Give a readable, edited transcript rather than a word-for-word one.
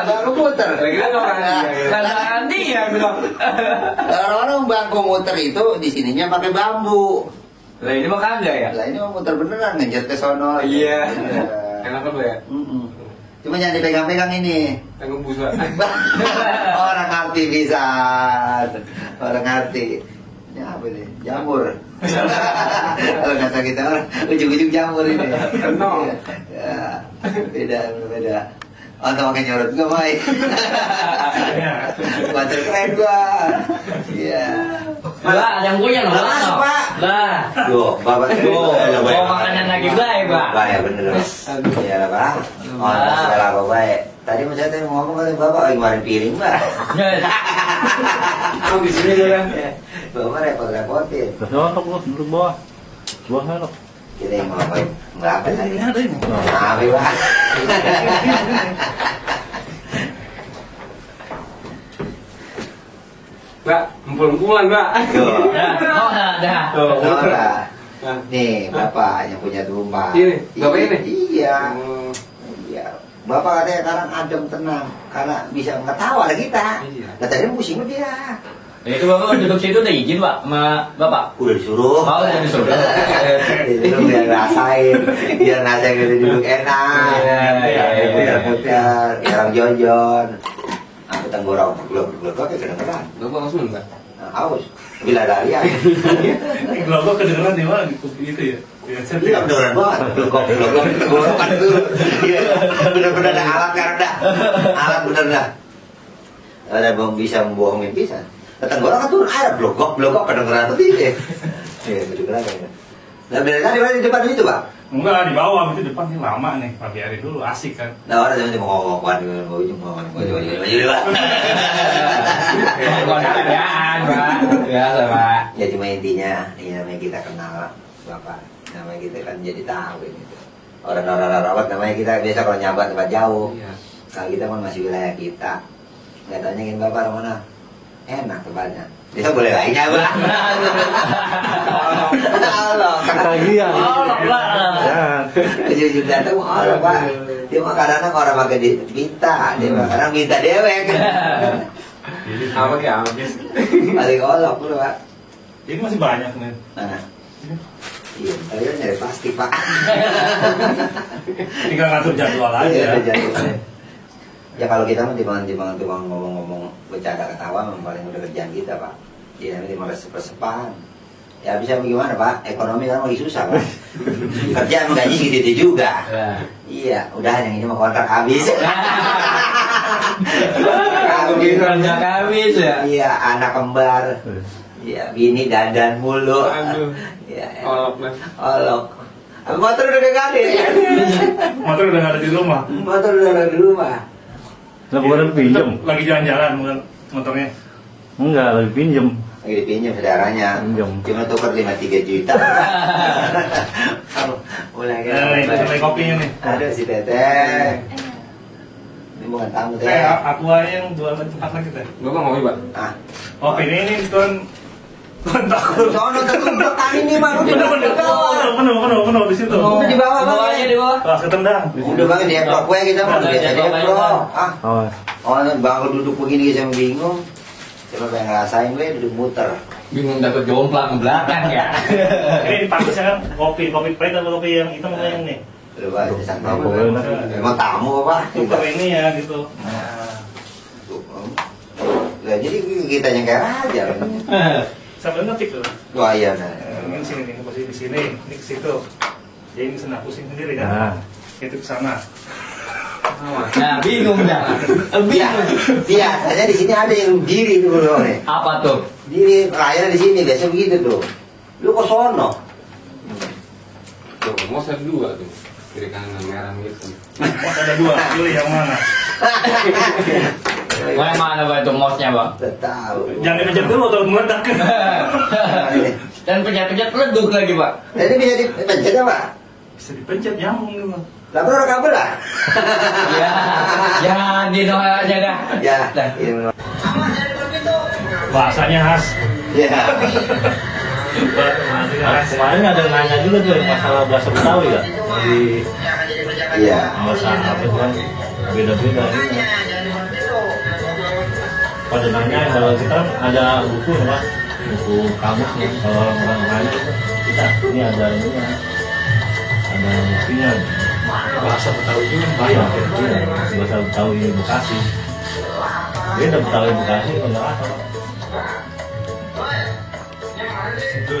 Baru muter. Nanti ya bilang. Orang-orang bangku muter itu di sininya pakai bambu. Lah ini mah kagak ya? Lah ini mah muter beneran ngejet ke sono. Iya. Enak apa ya? Cuma jangan dipegang-pegang ini. Ngebus Pak. Orang ngerti bisa. Orang ngerti. Ini apa nih? Jamur. Kalau kata kita orang ujung-ujung jamur ini. Kenal. Ya, beda. Atau pakai nyorot juga baik. Wajar keren gua. Iya. Lah, yang punya loh. Masuk, Pak. Lah. Loh, Bapak tuh. Mau makanan lagi baik, Pak. Baik bener. Iya lah, Pak. Oh, segala apa baik. Tadi mau saya ngomong kali Bapak lagi kemarin piring, Pak. Oh, di sini dia. Bapak repot-repotin. Duduk bawah. Bawah lo. Kita yang mau apa? Berapa tadi? Apa, Pak? Mbak, ngumpul-ngumpulan, Mbak. Oh, dah. Nih, Bapak yang punya rumah. Ini, Bapak ini? Iya. Iya. Bapak katanya sekarang adem tenang karena bisa ngetawa ada kita. Iya. Nah, tadi pusing dia. Itu Bapak duduk situ udah izin, Pak, sama Bapak? Udah disuruh. Oh, udah disuruh. Itu biar ngerasain, biar ngerasain kita duduk enak. Iya. Putar-putar, orang jonjon. Aku tenggorok, belum kayak kedengeran. Bapak langsung, Mbak? Haus, bila lari ya. Glogok kedengeran di mana gitu ya? Iya beneran banget. Glogok tenggorokan itu. Iya, bener-bener ada alat karena dah. Alat bener dah. Ada bisa membohongin pisan. Tenggorokan turun air, glogok kedengeran tuh dia. Iya, kedengeran kayaknya. Nah, bener kan di depan itu, Pak? Enggak, di bawah itu depan ini lama nih. Pak biarin dulu, asik kan. Nah, orang cuma ngomong mau ujung. Kerjaan, Pak. Biasa, Pak. Ya cuma intinya, ini namanya kita kenal Bapak. Namanya kita kan jadi tahu ini. Orang-orang rawat namanya kita biasa kalau nyabat tempat jauh. Iya. Kalau kita kan masih wilayah kita. Nggak tanya ingin Bapak mana? Enak tempatnya. Bisa boleh lagi nyabat. Allah, Ketagihan. Ujung datang Allah, Pak. Dia mah kadang-kadang orang pakai minta, dia mah kadang minta dewek. Apa kayak habis? Balik olok dulu, Pak. Ini masih banyak nih. Mana? Iya, kalian nyari plastik, Pak. Tinggal ngatur jadwal aja. Iya, ada jadwalnya. Ya kalau kita mah timbangan ngomong-ngomong bercanda ketawa memang paling udah kerjaan kita, Pak. Jadi nanti malah persepan. Ya bisa bagaimana, Pak? Ekonomi kan lagi susah, Pak. Kerjaan gaji gitu juga. Iya, udah yang ini mau kontrak habis. Kontrak habis ya. Iya, anak kembar. Iya, bini dandan mulu. Aduh. Iya. Olok. Motor udah gak ada. Motor udah nggak ada di rumah. Motor udah ada di rumah. Lah bukan pinjam. Lagi jalan-jalan motornya. Enggak, lagi pinjam. Lagi dipinjam saudaranya. Pinjam. Cuma tukar 53 juta. Mulai Itu mulai kopinya nih. Ada si Teteh. Ini bukan tamu Teh. Aku aja yang jualan tempat lagi teh. Bapak mau, Pak? Ah. Kopi ini tuan takut. Sono tertumpuk tadi nih Bang. Penuh di situ. Udah di bawah Bang. Bawahnya di bawah. Kelas ketendang. Udah Bang di eprok gue kita mau biasa di eprok. Ah. Oh, Bang duduk begini saya bingung. Coba pengen ngerasain gue duduk muter. Bingung dapat jomplang ke belakang ya. Ini pantasnya kan kopi pahit atau kopi yang hitam atau yang ini? Udah Pak, itu santai. Emang tamu apa? Super ini ya gitu. Nah, jadi kita yang kayak aja. Sambil ngetik tuh. Wah iya nah. Ini sini nih, posisi di sini, ini ke situ. Jadi ini sana pusing sendiri kan? Itu ke sana. Nah, bingung dah. Biasanya di sini ada yang diri tuh bro nih. Apa tuh? Diri layarnya di sini biasa begitu tuh. Lu kok sono? Tuh, mau saya dua tuh. Kiri kanan merah gitu. Mas ada dua, pilih yang mana? Yang mana Pak itu mouse-nya, Bang? Tahu. Jangan dipencet dulu atau meledak. Dan pencet-pencet leduk lagi, Pak. Jadi bisa dipencet ya Pak? Bisa dipencet nyambung dulu. Lah bro kabel lah. Ya, jangan di Noel aja dah. Ya. Iya. Bahasanya khas. Ya. Kemarin ada yang nanya juga tuh masalah bahasa Betawi kan? di Iya. masa apa itu kan beda-beda ini. Pada nanya kalau kita kan ada buku ya Pak, buku kamusnya. Kalau orang lain kita ini ada ininya, ada bukunya. Bahasa Betawi juga Iya, banyak ya. iya, bahasa Betawi Bekasi. Dia udah Betawi Bekasi kalau nggak apa. Itu